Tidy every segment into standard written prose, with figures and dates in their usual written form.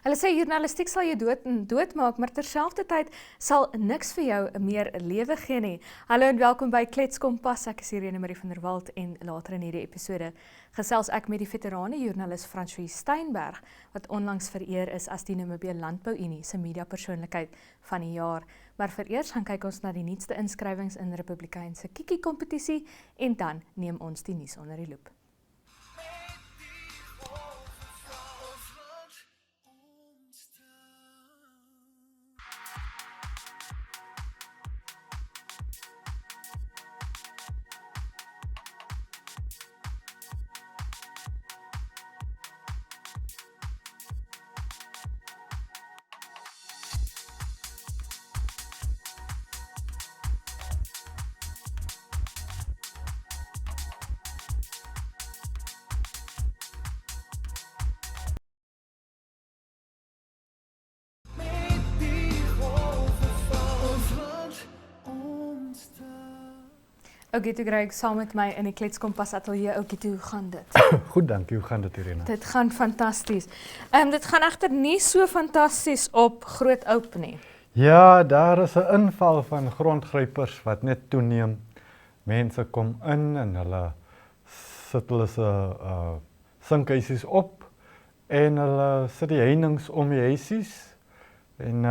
Hulle sê journalistiek sal jou doodmaak, maar terselfdertyd sal niks vir jou meer lewe gee nie. Hallo en welkom by Klets Kompas. Ek is Irene Marie van der Walt en later in hierdie episode gesels ek met die veterane joernalis Francois Steinberg wat onlangs vereer is as die Namibië Landbou Unie se mediapersoonlikheid van die jaar. Maar vereers gaan kyk ons na die nuutste inskrywings in Republikeinse Kiki kompetisie en dan neem ons die nuus onder die loep. Oukie Greg, saam met my in die Klets Kompas ateljee. Oukie, hoe gaan dit? Goed, dankie. Hoe gaan dit, Irene? Dit gaan fantasties. Dit gaan egter nie so fantasties op Groot Oup nie. Ja, daar is 'n inval van grondgrypers wat net toeneem. Mense kom in en hulle sit hulle se sinkhuisies op en hulle sit die heininge om die huisies. En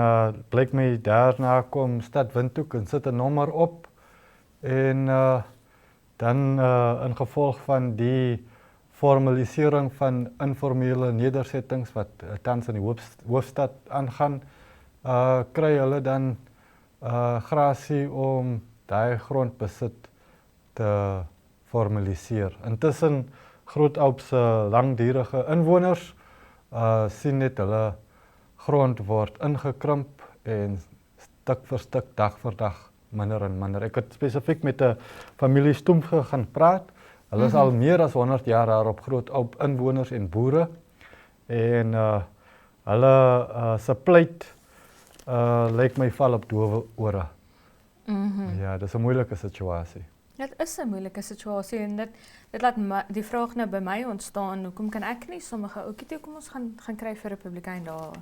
blyk my daarna kom Stad Windhoek en sit 'n nommer op. En dan in gevolg van die formalisering van informele nedersettings wat tans in die hoofstad aangaan, kry hulle dan grasie om daai grondbesit te formaliseer. Intussen Groot Oup se langdurige inwoners sien net hulle grond word ingekrimp en stuk vir stuk, dag vir dag minder en minder. Ek het spesifiek met 'n familie Stoemge gaan praat. Hulle is al meer as 100 jaar daar op Groot Oup, inwoners en boere. En hulle se pleit lyk my val op dowe ore. Ja, dis 'n moeilike situasie. Dit is 'n moeilike situasie en dit laat die vraag nou by my ontstaan, hoekom kan ek nie sommige ouetjie toe kom ons gaan kry vir Republikein daar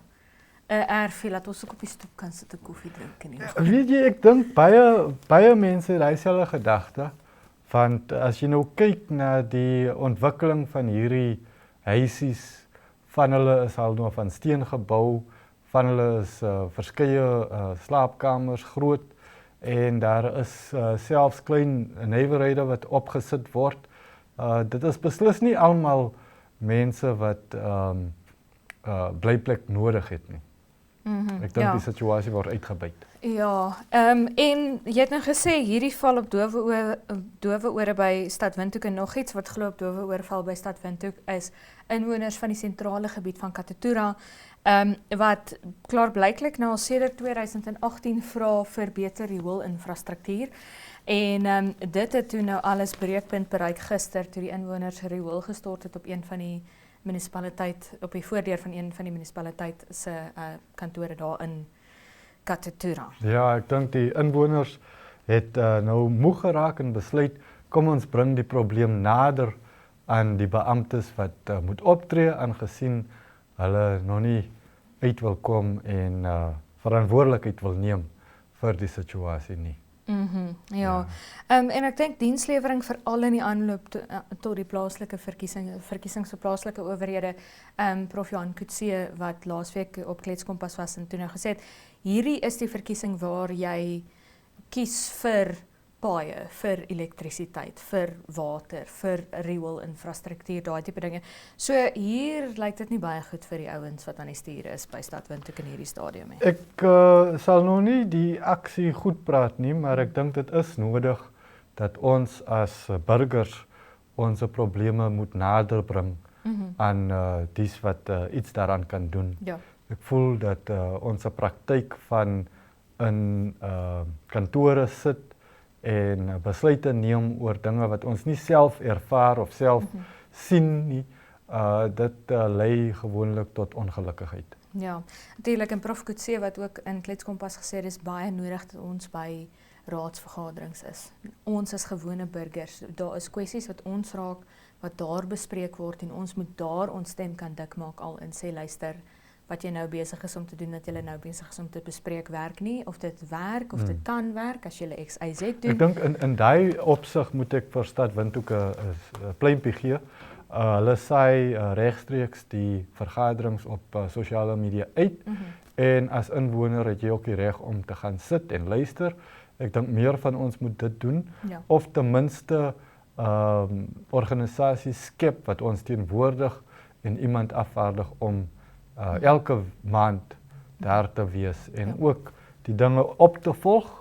'n erfie, laat ons ook op die stoep kan sit 'n koffie drink en nie. Weet jy, ek dink baie mense het dieselfde gedagte, want as jy nou kyk na die ontwikkeling van hierdie huisies, van hulle is al nou van steen gebou, van hulle is verskeie slaapkamers groot en daar is selfs klein nywerhede wat opgesit word. Dit is beslis nie almal mense wat blyplek nodig het nie. Ek dink die situasie word uitgebuit. Ja, en jy het nou gesê hierdie val op dowe ore by Stad Windhoek en nog iets wat glo op dowe ore val by Stad Windhoek is inwoners van die sentrale gebied van Katutura wat klaarblyklik nou al sedert 2018 vra vir beter riool-infrastruktuur. En dit het toe nou alles breekpunt bereik gister toe die inwoners riool gestort het op een van die munisipaliteit, op die voordeur van een van die munisipaliteit se kantore daar in Katutura. Ja, ek dink die inwoners het nou moeg geraak en besluit, kom ons bring die probleem nader aan die beamptes wat moet optree, aangesien hulle nog nie uit wil kom en verantwoordelikheid wil neem vir die situasie nie. Ja. En ek dink dienslewering veral in die aanloop tot die plaaslike verkiesings vir plaaslike owerhede. Prof Johan Coetzee wat laasweek op Klets Kompas was en toe nou gesê het, hierdie is die verkiesing waar jy kies vir paaie, vir elektrisiteit, vir water, vir riool-infrastruktuur, daai tipe dinge. So hier lyk dit nie baie goed vir die ouens wat aan die stuur is by Stad Windhoek in hierdie stadium nie. Ek sal nog nie die aksie goed praat nie, maar ek dink dit is nodig dat ons as burgers ons probleme moet nader bring aan dies wat iets daaraan kan doen. Ja. Ek voel dat ons praktyk van in kantore sit en besluite neem oor dinge wat ons nie self ervaar of self sien nie, dit lei gewoonlik tot ongelukkigheid. Ja, natuurlijk en Prof Coetzee wat ook in Klets Kompas gesê het, is baie nodig dat ons by raadsvergaderings is. Ons as gewone burgers, daar is kwessies wat ons raak, wat daar bespreek word en ons moet daar ons stem kan dik maak al en sê luister, wat jy nou besig is om te doen, dat jy nou besig is om te bespreek werk nie, of dit werk, of dit kan werk, as jy XYZ doen. Ek dink in daai opsig moet ek vir Stad Windhoek 'n pleintjie gee. Hulle saai regstreeks die vergaderings op sosiale media uit, en as inwoner het jy ook die reg om te gaan sit en luister. Ek dink meer van ons moet dit doen, Ja. of ten minste organisasies skep wat ons teenwoordig en iemand afvaardig om elke maand daar te wees en ook die dinge op te volg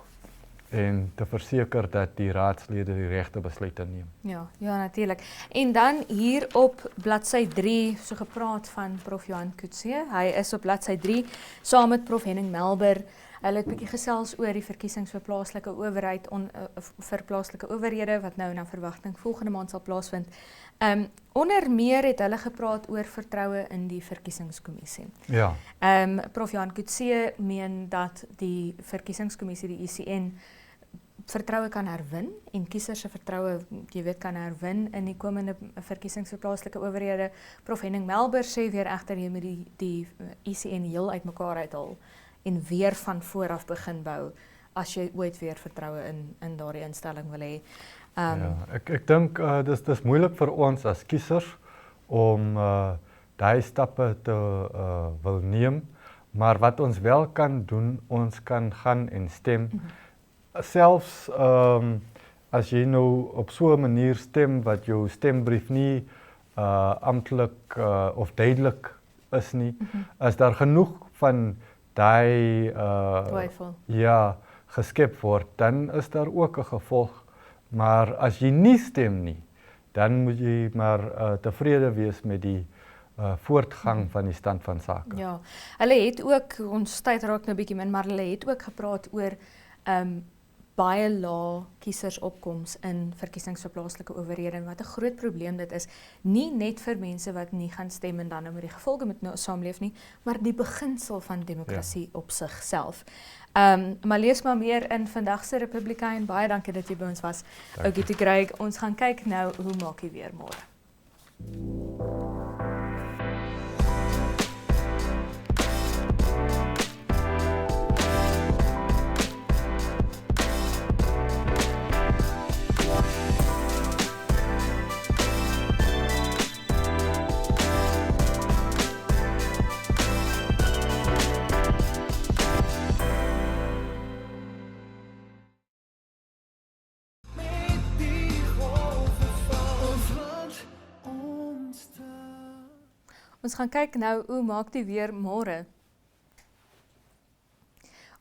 en te verseker dat die raadslede die regte besluite neem. Ja, natuurlijk. En dan hier op bladsy 3, so gepraat van Prof Johan Coetzee. Hy is op bladsy 3 saam met Prof Henning Melber. Hulle het 'n bietjie gesels oor die verkiesings vir plaaslike owerheid vir plaaslike owerhede wat nou na verwagting volgende maand sal plaasvind. Onder meer het hulle gepraat oor vertroue in die verkiesingskommissie. Ja. Prof Johan Coetzee meen dat die verkiesingskommissie, die ICN, vertroue kan herwin en kiesers se vertroue, jy weet, kan herwin in die komende verkiesings vir plaaslike owerhede. Prof Henning Melber sê weer egter jy moet die ICN heel uitmekaar uithaal en weer van voor af begin bou as jy ooit weer vertroue in daardie instelling wil hê. Ja, ek dink dis moeilik vir ons as kiesers om daai stappe te wil neem, maar wat ons wel kan doen, ons kan gaan en stem. Selfs as jy nou op so 'n manier stem wat jou stembrief nie amptelik of duidelik is nie, is daar genoeg van daai twyfel. Ja, geskep word, dan is daar ook 'n gevolg. Maar as jy nie stem nie, dan moet jy maar tevrede wees met die voortgang van die stand van sake. Ja, hulle het ook, ons tyd raak nou bietjie min, maar hulle het ook gepraat oor baie lae kiesersopkoms in verkiesings vir plaaslike owerhede en wat 'n groot probleem dit is, nie net vir mense wat nie gaan stem en dan nou met die gevolge moet nou saamleef nie, maar die beginsel van demokrasie op sigself. Maar lees maar meer in vandag se Republika en baie dankie dat jy by ons was. Oukie te Craig, ons gaan kyk nou hoe maak jy weer môre. Ons gaan kyk nou hoe maak die weer môre.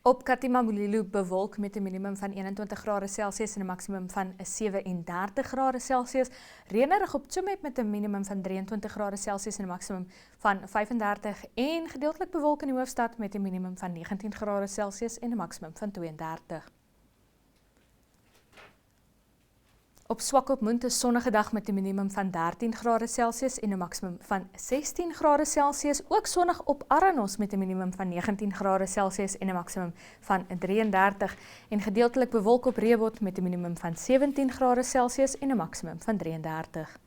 Op Katimamulilo bewolk met 'n minimum van 21 grade Celsius en 'n maksimum van 37 grade Celsius. Reënerig op Tsumeb met 'n minimum van 23 grade Celsius en 'n maksimum van 35 en gedeeltelik bewolk in die hoofstad met 'n minimum van 19 grade Celsius en 'n maksimum van 32. Op Swakopmund 'n sonnige dag met 'n minimum van 13 grade Celsius en 'n maksimum van 16 grade Celsius. Ook sonnig op Aranos met 'n minimum van 19 grade Celsius en 'n maksimum van 33 en gedeeltelik bewolk op Reebot met 'n minimum van 17 grade Celsius en 'n maksimum van 33.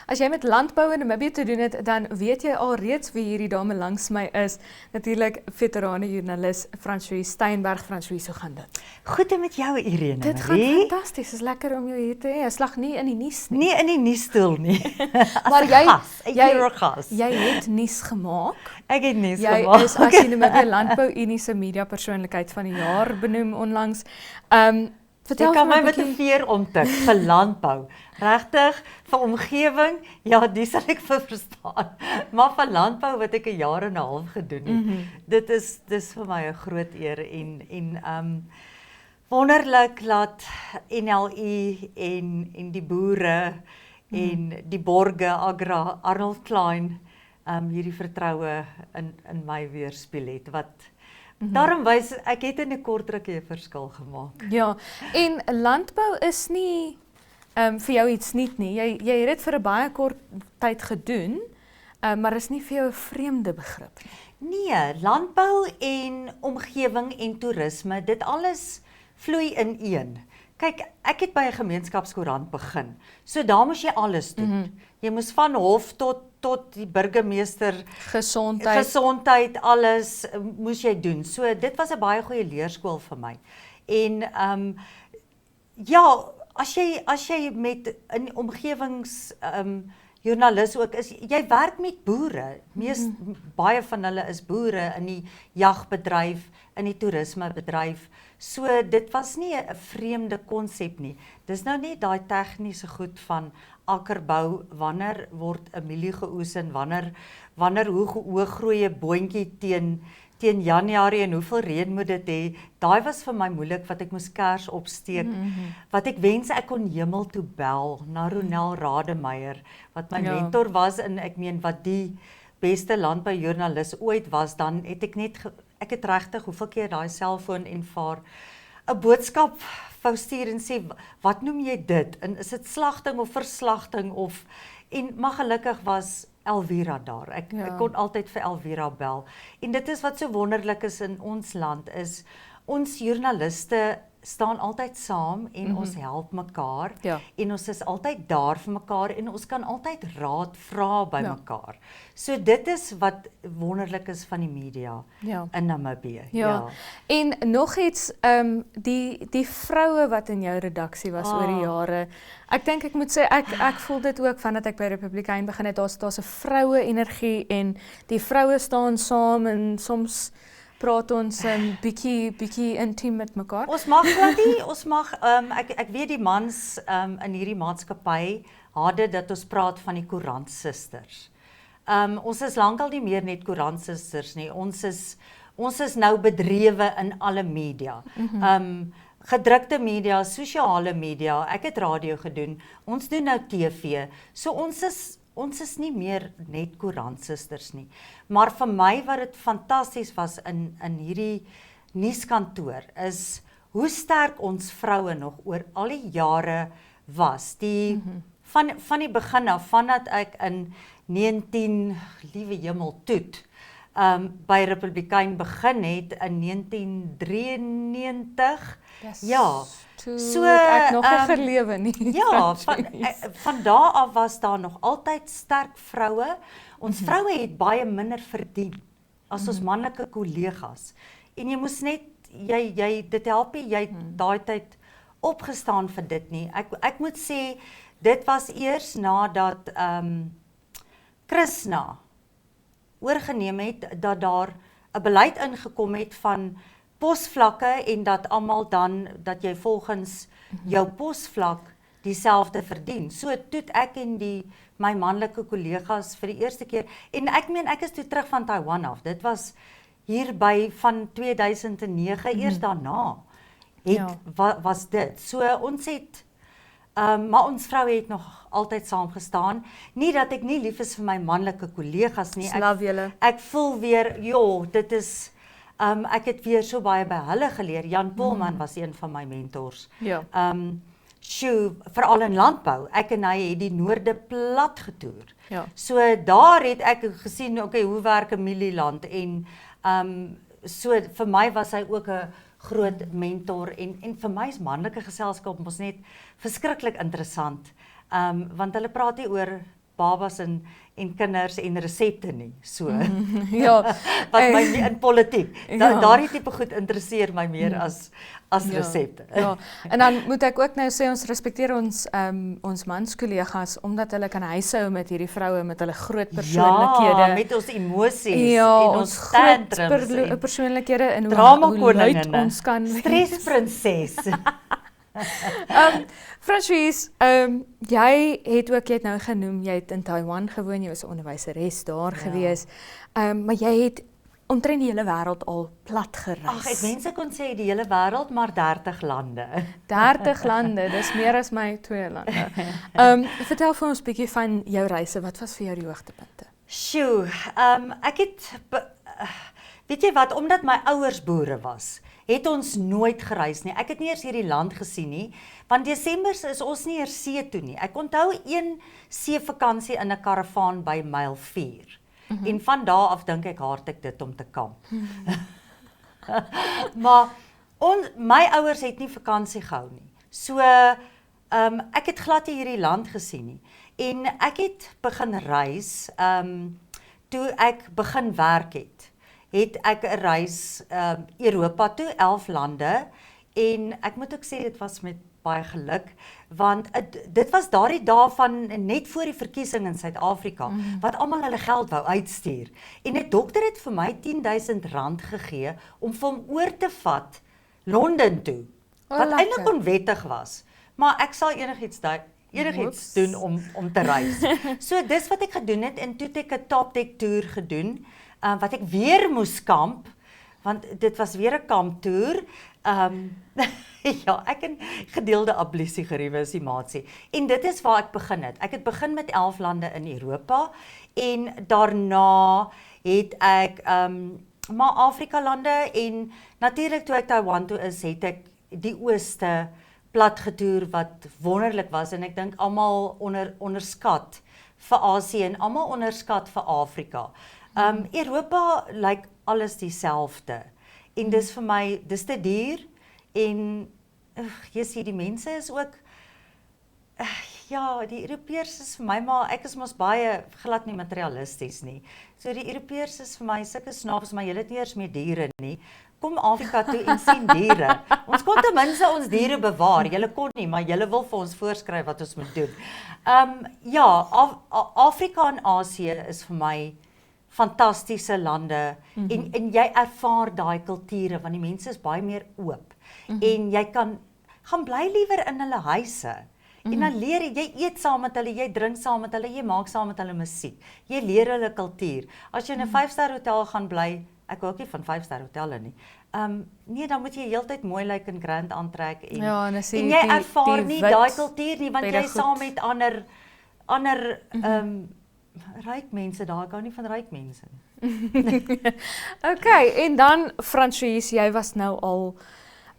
As jy met landbou in Namibië te doen het, dan weet jy al reeds wie hierdie dame langs my is. Natuurlik veterane joernalis Françoise Steinberg. Françoise, hoe gaan dit? Goed met jou, Irene. Dit gaan fantasties. Is lekker om jou hier te hê. 'n Slag nie in die nuus nie. Nie in die nuusstoel nie. Maar gas. Jy het nuus gemaak. Ek het nuus Jy gemaak. is as die Namibië Landbou Unie se media persoonlikheid van die jaar benoem onlangs. Vertel Jy kan vir my my met 'n veer omtik vir landbou. Regtig, vir omgewing, ja, dis sal ek verstaan. Maar vir landbou wat ek 'n jaar en 'n half gedoen het. Dis vir my 'n groot eer en wonderlik laat NLI en die boere en die borge Agra Arnold Klein hierdie vertroue in my weerspieël het wat daarom wys ek het in 'n kort rukkie 'n verskil gemaak. Ja, en landbou is nie vir jou iets nuut nie. Jy het dit vir 'n baie kort tyd gedoen, maar is nie vir jou 'n vreemde begrip nie. Nee, landbou en omgewing en toerisme, dit alles vloei in een. Kyk, ek het by 'n gemeenskapskoerant begin. So daar moes jy alles doen. Jy moes van hof tot die burgemeester gesondheid alles moes jy doen. So dit was 'n baie goeie leerskool vir my. En ja, as jy met in omgewings joernalis ook is, jy werk met boere. Baie van hulle is boere in die jagbedryf, in die toerismebedryf. So dit was nie 'n vreemde konsep nie. Dis nou nie daai tegniese goed van akkerbou, wanneer word 'n mielie geoes en wanneer hoe groei 'n boontjie teen Januarie en hoeveel reën moet dit hê. Daai was vir my moeilik wat ek moes kers opsteek. Wat ek wens ek kon hemel toe bel na Ronel Rademeier wat my mentor was en ek meen wat die beste landboujoernalis ooit was, dan het ek het regtig hoeveel keer daai selfoon en vaar 'n boodskap wou stuur en sê wat noem jy dit? En is dit slagting of verslagting maar gelukkig was Elvira daar. Ek kon altyd vir Elvira bel. En dit is wat so wonderlik is in ons land is ons joernaliste staan altyd saam en ons help mekaar en ons is altyd daar vir mekaar en ons kan altyd raad vra by mekaar. So dit is wat wonderlik is van die media in Namibië. En nog iets, die vroue wat in jou redaksie was oor die jare. Ek dink ek moet sê ek voel dit ook vandat ek by Republikein begin het. Daar's 'n vroue energie en die vroue staan saam en soms praat ons bietjie intiem met mekaar. Ons mag nie, ek weet die mans in hierdie maatskappy hadde dat ons praat van die koerantsusters. Ons is lankal nie meer net koerantsusters nie. Ons is nou bedrewe in alle media. Gedrukte media, sosiale media, ek het radio gedoen. Ons doen nou TV. So ons is nie meer net koerantsusters nie. Maar vir my wat dit fantasties was in hierdie nuuskantoor is hoe sterk ons vroue nog oor al die jare was. Van die begin af, vandat ek in 19 liewe hemel toet by Republikein begin het in 1993. So ek nog nie gelewe nie. Ja, van daar af was daar nog altyd sterk vroue. Ons vroue het baie minder verdien as ons manlike kollegas. En jy moes net dit help jy daai tyd opgestaan vir dit nie. Ek moet sê dit was eers nadat Krishna oorgeneem het dat daar 'n beleid ingekom het van posvlakke en dat almal dan dat jy volgens jou posvlak dieselfde verdien. So toet ek en my manlike kollegas vir die eerste keer en ek is toe terug van Taiwan af. Dit was hierby van 2009 eers daarna was dit. So ons het maar ons vroue het nog altyd saam gestaan. Nie dat ek nie lief is vir my manlike kollegas nie. Ek voel weer, dit is ek het weer so baie by hulle geleer. Jan Polman was een van my mentors. Veral in landbou. Ek en hy het die noorde plat getoer. So daar het ek gesien, hoe werk 'n mielieland en so vir my was hy ook 'n groot mentor en vir my is manlike geselskap mos net verskriklik interessant. Want hulle praat nie oor babas en kinders en resepte nie. So. Ja, Wat my nie in politiek. Ja. Daardie tipe goed interesseer my meer as resepte. Ja, en dan moet ek ook nou sê ons respekteer ons manskollegas omdat hulle kan huishou met hierdie vroue met hulle groot persoonlikhede. Ja, met ons emosies ja, en ons tantrums en persoonlikhede en drama hoe luid koninginne. ons kan wees. Stressprinses. Francois, jy het nou genoem, jy het in Taiwan gewoon, jy was 'n onderwyseres daar gewees, maar jy het omtrent die hele wêreld al plat gereis. Ag, ek wens ek kon sê die hele wêreld, maar 30 lande. 30 lande, dis meer as my 2 lande. Vertel vir ons 'n bietjie van jou reise, wat was vir jou die hoogtepunte? Sjoe, ek het weet jy wat, omdat my ouers boere was, het ons nooit gereis nie. Ek het nie eers hierdie land gesien nie, want Desember is ons nie eers see toe nie. Ek onthou een seevakansie in 'n karavaan by myl 4. En van daar af dink ek haat ek dit om te kamp. Maar my ouers het nie vakansie gehou nie. So ek het glad nie hierdie land gesien nie. En ek het begin reis toe ek begin werk het ek 'n reis Europa toe, 11 lande, en ek moet ook sê dit was met baie geluk, want dit was daardie dae van net voor die verkiesing in Suid-Afrika, wat almal hulle geld wou uitstuur. En 'n dokter het vir my R10,000 gegee om vir hom oor te vat Londen toe, wat eintlik onwettig was. Maar ek sal enigiets doen om te reis. So dis wat ek gedoen het, en toe het ek 'n top-deck toer gedoen, wat ek weer moes kamp, want dit was weer 'n kamptoer. Ja, ek het gedeelde ablusie geriewe is die maatsie. En dit is waar ek begin het. Ek het begin met 11 lande in Europa, en daarna het ek maar Afrika lande, en natuurlik toe ek Taiwan toe is, het ek die ooste plat getoer wat wonderlik was, en ek dink almal onderskat vir Asië en almal onderskat vir Afrika. Europa lyk alles dieselfde, en dis vir my, dis te duur, en jy sien die mense is ook, ja, die Europeërs is vir my, maar ek is mos baie glad nie materialisties nie. So die Europeërs is vir my sulke snaaks, maar julle het nie eers meer diere nie. Kom Afrika toe en sien diere. Ons kon ten minste ons diere bewaar. Julle kon nie, maar julle wil vir ons voorskryf wat ons moet doen. Ja, Afrika en Asië is vir my fantastiese lande, en jy ervaar daai kulture, want die mense is baie meer oop, en jy gaan bly liewer in hulle huise, en dan leer jy eet saam met hulle, jy drink saam met hulle, jy maak saam met hulle musiek, jy leer hulle kultuur. As jy in 'n 5-ster hotel gaan bly, ek hou ook nie van 5-ster hotelle nie, nee, dan moet jy heeltyd mooi lyk en grand aantrek, en jy ervaar nie daai kultuur nie, want jy is saam met ander ryk mense daar, ek hou nie van ryk mense nie. Okay, en dan Francois, jy was nou al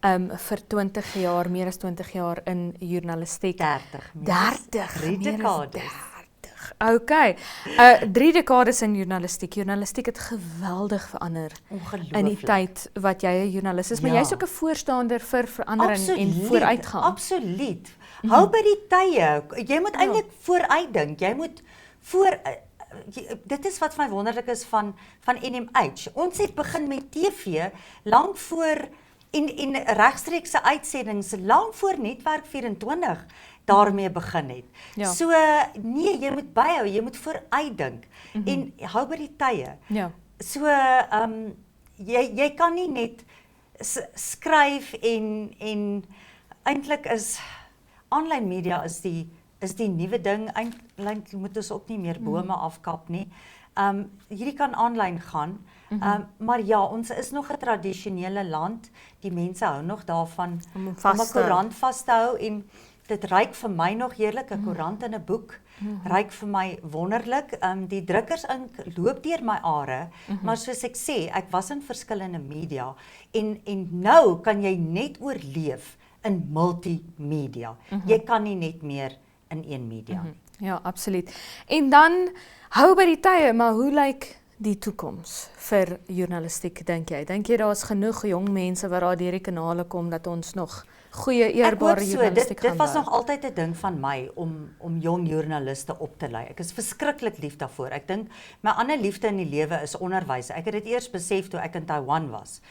vir 20 jaar, meer as 20 jaar in journalistiek. 3 dekades. Okay, 3 dekades in journalistiek. Journalistiek het geweldig verander in die tyd wat jy 'n joernalis is, maar jy's ook 'n voorstander vir verandering en vooruitgang. Absoluut. Hou by die tye. Jy moet eintlik vooruitdink. Jy moet dit is wat vir my wonderlik is van NMH. Ons het begin met TV lank voor en regstreekse uitsendings lank voor Netwerk 24 daarmee begin het. Ja. So nee, jy moet byhou, jy moet vooruitdink en hou by die tye. Ja. So jy kan nie net skryf en eintlik is online media is die nuwe ding. Eintlik moet ons ook nie meer bome afkap nie. Hierdie kan aanlyn gaan. Maar ja, ons is nog 'n tradisionele land. Die mense hou nog daarvan om 'n koerant vas te hou en dit ryk vir my nog heerlik, 'n koerant en 'n boek. Ryk vir my wonderlik. Die drukkersink loop deur my are, maar soos ek sê, ek was in verskillende media en nou kan jy net oorleef in multimedia. Jy kan nie net meer in een media. Ja, absoluut. En dan hou by die tye, maar hoe lyk die toekoms vir journalistiek, dink jy? Dink jy daar's genoeg jong mense wat daar deur die kanale kom dat ons nog goeie eerbare journalistiek gaan Dit was bou? nog altyd 'n ding van my om jong joernaliste op te lei. Ek is verskriklik lief daarvoor. Ek dink my ander liefde in die lewe is onderwys. Ek het dit eers besef toe ek in Taiwan was.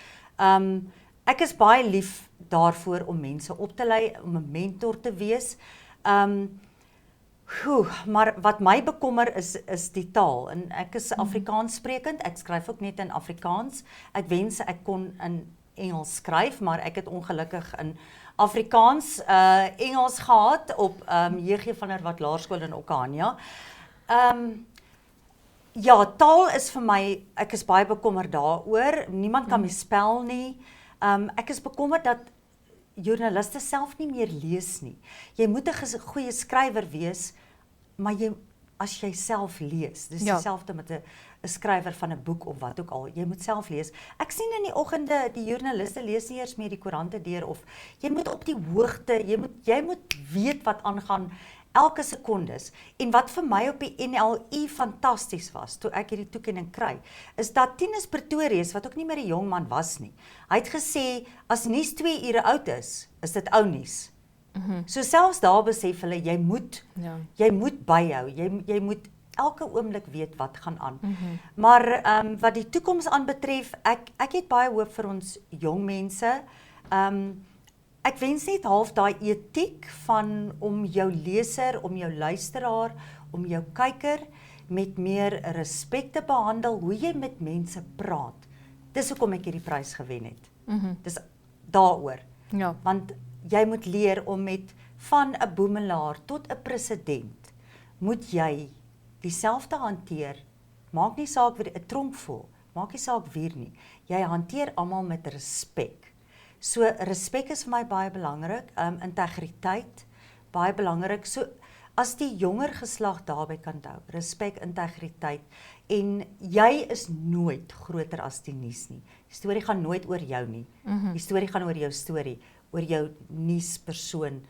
Ek is baie lief daarvoor om mense op te lei, om 'n mentor te wees. Maar wat my bekommer is die taal. En ek is Afrikaans sprekend. Ek skryf ook net in Afrikaans. Ek wens ek kon in Engels skryf, maar ek het ongelukkig in Afrikaans Engels gehad op J.G. van der Walt Laerskool in Okania. Ja, taal is vir my, ek is baie bekommerd daaroor. Niemand kan my spel nie. Ek is bekommerd dat joernaliste self nie meer lees nie. Jy moet 'n goeie skrywer wees, maar as jy self lees, dis dieselfde met 'n skrywer van 'n boek of wat ook al, jy moet self lees. Ek sien in die oggende, die joernaliste lees nie eers meer die koerante deur, of jy moet op die hoogte, jy moet weet wat aangaan, elke sekondes. En wat vir my op die NLI fantasties was, toe ek hierdie toekenning kry, is dat Tinus Pretorius, wat ook nie meer 'n jong man was nie, hy het gesê, as nuus 2 ure oud is dit ou nuus. So selfs daar besef hulle, jy moet byhou, jy moet elke oomblik weet wat gaan aan. Maar wat die toekoms aanbetref, ek het baie hoop vir ons jong mense. Ek wens net half daai etiek van om jou leser, om jou luisteraar, om jou kyker met meer respek te behandel, hoe jy met mense praat. Dis hoekom ek hierdie prys gewen het. Dis daaroor. Ja. Want jy moet leer om van 'n boemelaar tot 'n president, moet jy dieselfde hanteer. Maak nie saak wie 'n tronk vol, maak nie saak wie nie. Jy hanteer almal met respek. So respek is vir my baie belangrik, integriteit baie belangrik. So as die jonger geslag daarby kan hou, respek, integriteit, en jy is nooit groter as die nuus nie. Die storie gaan nooit oor jou nie. Die storie gaan oor jou storie, oor jou nuuspersoon,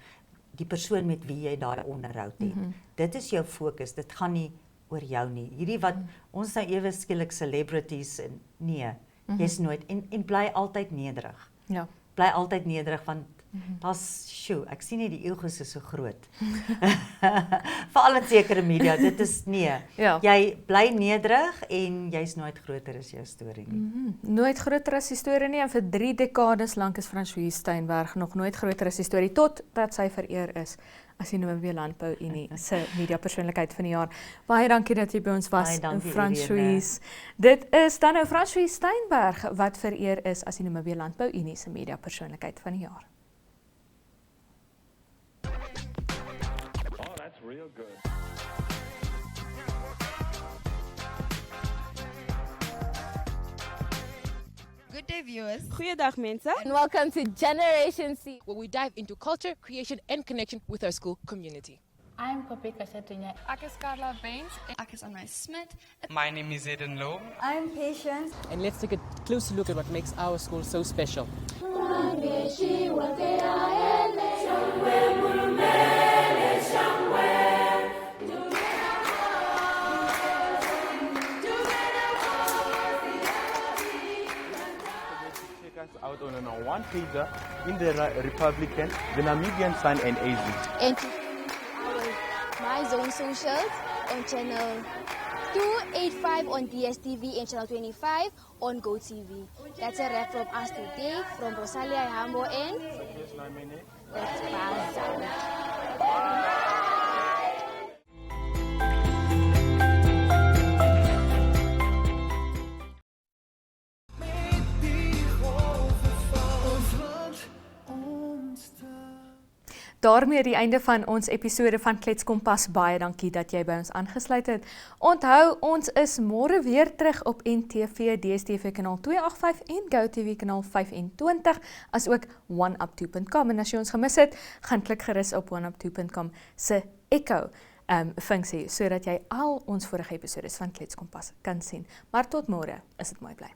die persoon met wie jy daai onderhoud het. Dit is jou fokus, dit gaan nie oor jou nie. Hierdie wat ons nou ewe skielik celebrities, nee, jy's nooit, en bly altyd nederig. Ja. Bly altyd nederig, want ek sien nie die egos is so groot. Veral in sekere media, dit is jy bly nederig en jy's nooit groter as jou storie nie. Nooit groter as die storie nie, en vir 3 dekades lank is Françoise Steinberg nog nooit groter as die storie, totdat sy vereer is as die Namibia Landbou Unie se mediapersoonlikheid van die jaar. Baie dankie dat jy by ons was, Françoise. Dit is dan nou Françoise Steinberg wat vereer is as die Namibia Landbou Unie se mediapersoonlikheid van die jaar. Real good. Good day, viewers. Goeiedag mense. And welcome to Generation C, where we dive into culture, creation and connection with our school community. I'm Poppy Kasatunya. Ek is Carla Benz. Ek is Anna Smit. My name is Eden Lowe. I'm Patience. And let's take a closer look at what makes our school so special. Out on a one-pager in the Republican, the Namibian Sun and AZ. and My Zone Socials on channel 285 on DSTV and channel 25 on GoTV. That's a wrap from us today from Rosalia Hambo and that's Baza. Daarmee die einde van ons episode van Klets Kompas. Baie dankie dat jy by ons aangesluit het. Onthou, ons is môre weer terug op NTV, DStv kanaal 285 en GoTV kanaal 25, as ook oneup2.com. En as jy ons gemis het, gaan klik gerus op oneup2.com se Echo funksie, sodat jy al ons vorige episodes van Klets Kompas kan sien. Maar tot môre, is dit mooi bly.